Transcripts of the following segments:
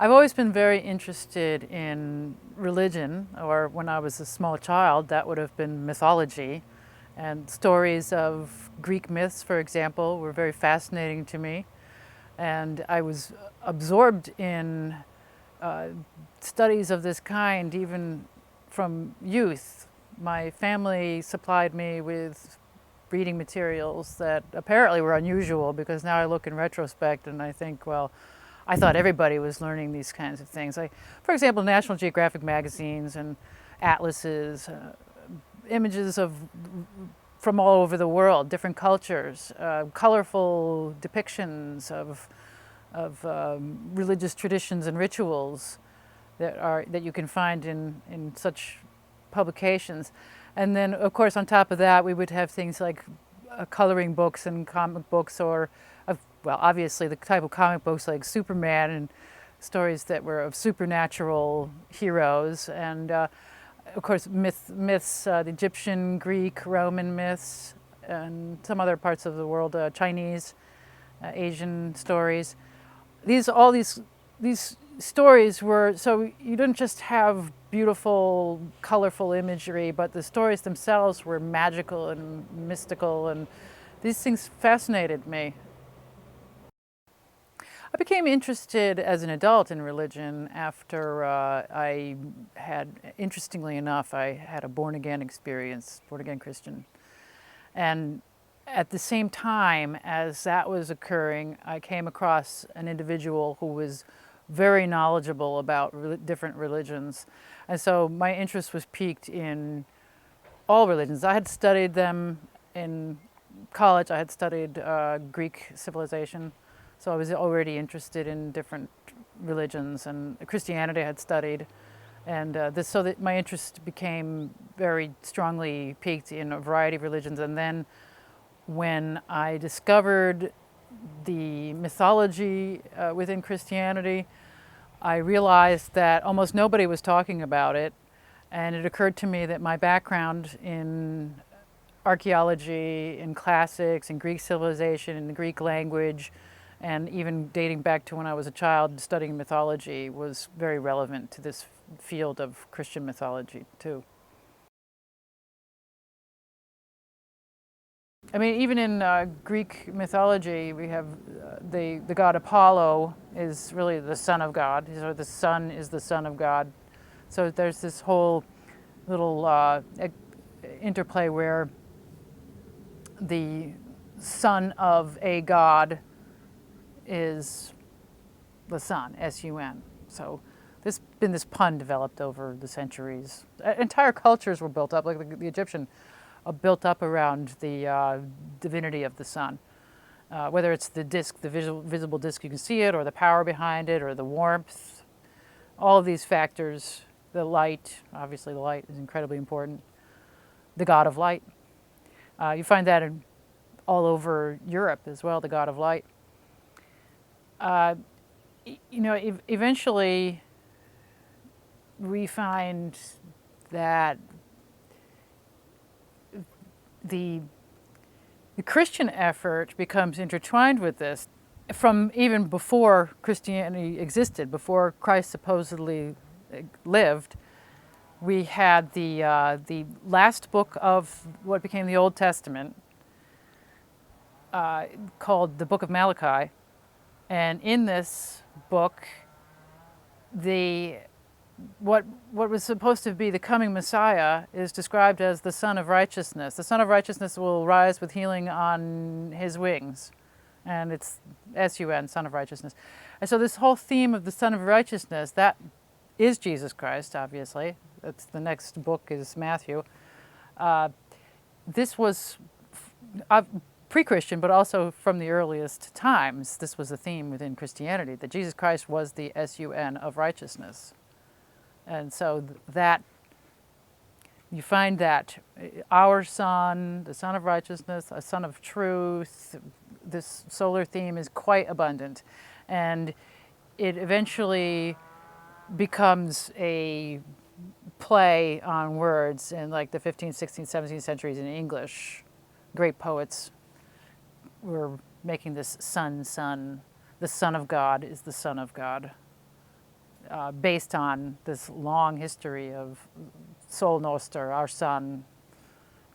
I've always been very interested in religion, or when I was a small child, that would have been mythology. And stories of Greek myths, for example, were very fascinating to me. And I was absorbed in studies of this kind even from youth. My family supplied me with reading materials that apparently were unusual, because now I look in retrospect and I think, well, I thought everybody was learning these kinds of things. Like, for example, National Geographic magazines and atlases, images of from all over the world, different cultures, colorful depictions of religious traditions and rituals that you can find in such publications. And then, of course, on top of that, we would have things like coloring books and comic books, or, well, obviously the type of comic books like Superman and stories that were of supernatural heroes. And, of course, myths, the Egyptian, Greek, Roman myths, and some other parts of the world, Chinese, Asian stories. All these stories were, so you didn't just have beautiful, colorful imagery, but the stories themselves were magical and mystical, and these things fascinated me. I became interested as an adult in religion after I had, interestingly enough, I had a born-again experience, born-again Christian. And at the same time as that was occurring, I came across an individual who was very knowledgeable about different religions. And so my interest was piqued in all religions. I had studied them in college. I had studied Greek civilization, so I was already interested in different religions, and Christianity I had studied. And so that my interest became very strongly piqued in a variety of religions. And then when I discovered the mythology within Christianity, I realized that almost nobody was talking about it. And it occurred to me that my background in archaeology, in classics, in Greek civilization, in the Greek language, and even dating back to when I was a child studying mythology, was very relevant to this field of Christian mythology too. I mean, even in Greek mythology, we have the god Apollo is really the son of God. So the sun is the son of God. So there's this whole little interplay where the son of a god is the sun, S-U-N. So there's been this pun developed over the centuries. Entire cultures were built up, like the Egyptian, built up around the divinity of the sun. Whether it's the disk, the visible disk, you can see it, or the power behind it, or the warmth. All of these factors, the light, obviously the light is incredibly important. The god of light. You find that all over Europe as well, the god of light. Eventually we find that the Christian effort becomes intertwined with this. From even before Christianity existed, before Christ supposedly lived, we had the last book of what became the Old Testament, called the Book of Malachi. And in this book, what was supposed to be the coming Messiah is described as the Son of Righteousness. The Son of Righteousness will rise with healing on his wings. And it's S-U-N, Son of Righteousness. And so this whole theme of the Son of Righteousness, that is Jesus Christ, obviously. That's the next book is Matthew. This was pre-Christian, but also from the earliest times. This was a theme within Christianity, that Jesus Christ was the S-U-N of righteousness. And so that, you find that our Son, the Son of Righteousness, a Son of Truth, this solar theme is quite abundant. And it eventually becomes a play on words in like the 15th, 16th, 17th centuries in English. Great poets were making this son. The Son of God is the Son of God. based on this long history of Sol Noster, our sun,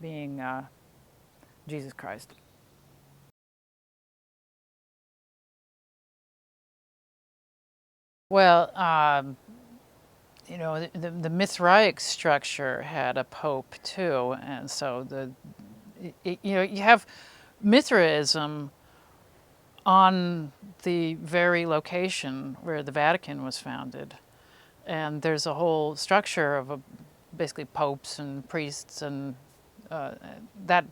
being Jesus Christ. Well, you know, the Mithraic structure had a pope too, and so you know, you have Mithraism on the very location where the Vatican was founded, and there's a whole structure of basically popes and priests, and that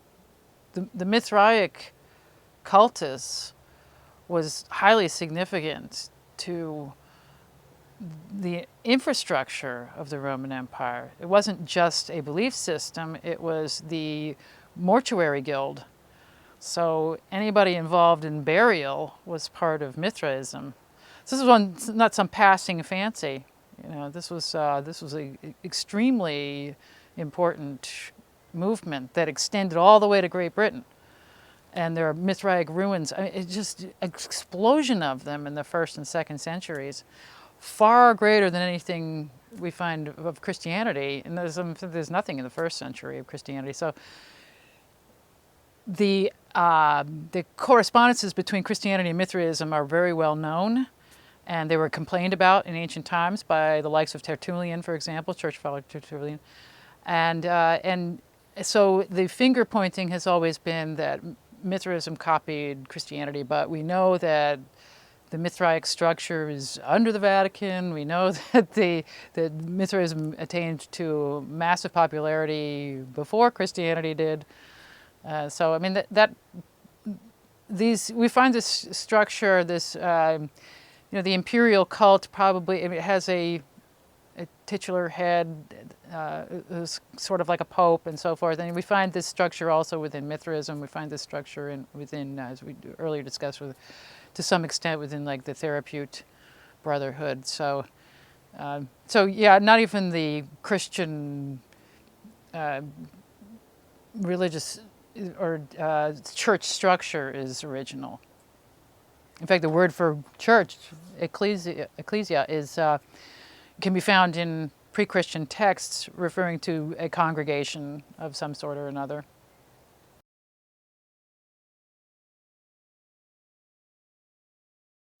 the Mithraic cultus was highly significant to the infrastructure of the Roman Empire. It wasn't just a belief system, it was the mortuary guild. So anybody involved in burial was part of Mithraism. So this was not some passing fancy. You know, this was an extremely important movement that extended all the way to Great Britain. And there are Mithraic ruins. I mean, it's just an explosion of them in the 1st and 2nd centuries, far greater than anything we find of Christianity. And there's nothing in the 1st century of Christianity. So the correspondences between Christianity and Mithraism are very well known, and they were complained about in ancient times by the likes of Tertullian, for example, church father Tertullian. And so the finger pointing has always been that Mithraism copied Christianity, but we know that the Mithraic structure is under the Vatican. We know that Mithraism attained to massive popularity before Christianity did. So I mean we find this structure, this you know, the imperial cult probably, I mean, it has a titular head who's sort of like a pope and so forth. And we find this structure also within Mithraism. We find this structure within, as we earlier discussed, to some extent within like the Therapeute Brotherhood. So, so yeah, not even the Christian religious or church structure is original. In fact, the word for church, ecclesia, is can be found in pre-Christian texts referring to a congregation of some sort or another.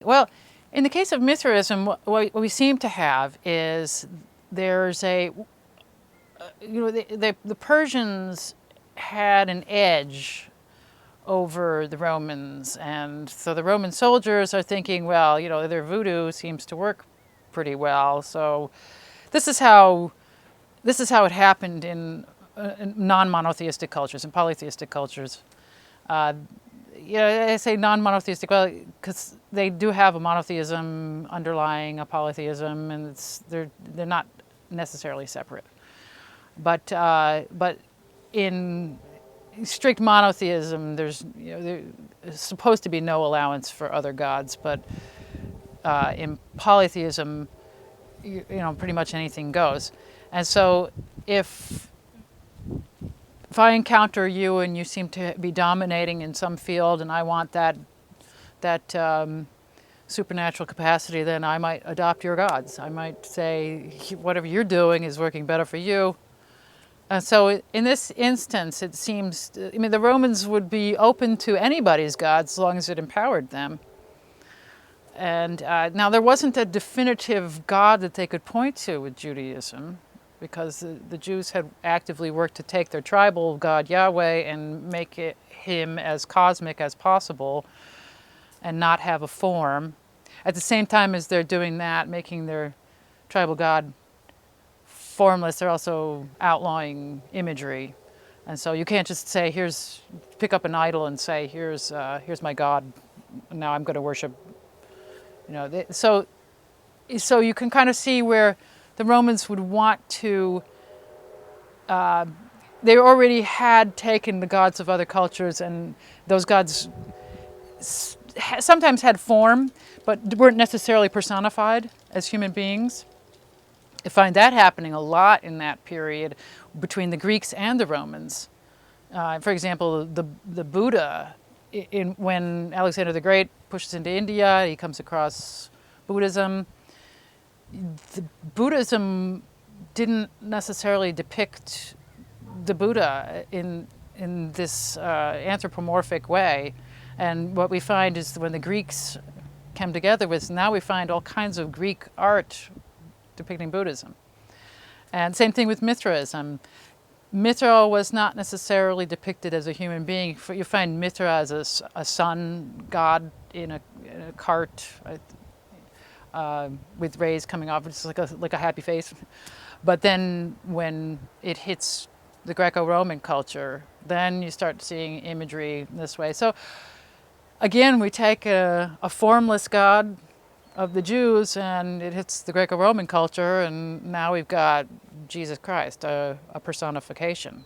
Well, in the case of Mithraism, what we seem to have is there's a, you know, the Persians had an edge over the Romans, and so the Roman soldiers are thinking, well, you know, their voodoo seems to work pretty well, so this is how it happened in non-monotheistic cultures and polytheistic cultures. You know, I say non-monotheistic, well, because they do have a monotheism underlying a polytheism, and they're not necessarily separate. But in strict monotheism, there's supposed to be no allowance for other gods, but in polytheism, you know, pretty much anything goes. And so if I encounter you and you seem to be dominating in some field, and I want that supernatural capacity, then I might adopt your gods. I might say, whatever you're doing is working better for you. And so in this instance, it seems, I mean, the Romans would be open to anybody's gods as long as it empowered them. And now there wasn't a definitive god that they could point to with Judaism, because the Jews had actively worked to take their tribal god Yahweh and make him as cosmic as possible and not have a form. At the same time as they're doing that, making their tribal god formless, they're also outlawing imagery. And so you can't just say, pick up an idol and say, here's my god, now I'm going to worship. You know, so you can kind of see where the Romans would want to, they already had taken the gods of other cultures, and those gods sometimes had form, but weren't necessarily personified as human beings. I find that happening a lot in that period between the Greeks and the Romans. For example, the Buddha, when Alexander the Great pushes into India, he comes across Buddhism. Buddhism didn't necessarily depict the Buddha in this anthropomorphic way. And what we find is when the Greeks came together with, now we find all kinds of Greek art depicting Buddhism. And same thing with Mithras. Mithra was not necessarily depicted as a human being. You find Mithra as a sun god in a cart with rays coming off, it's like a happy face. But then when it hits the Greco-Roman culture, then you start seeing imagery this way. So again, we take a formless god of the Jews and it hits the Greco-Roman culture, and now we've got Jesus Christ, a personification.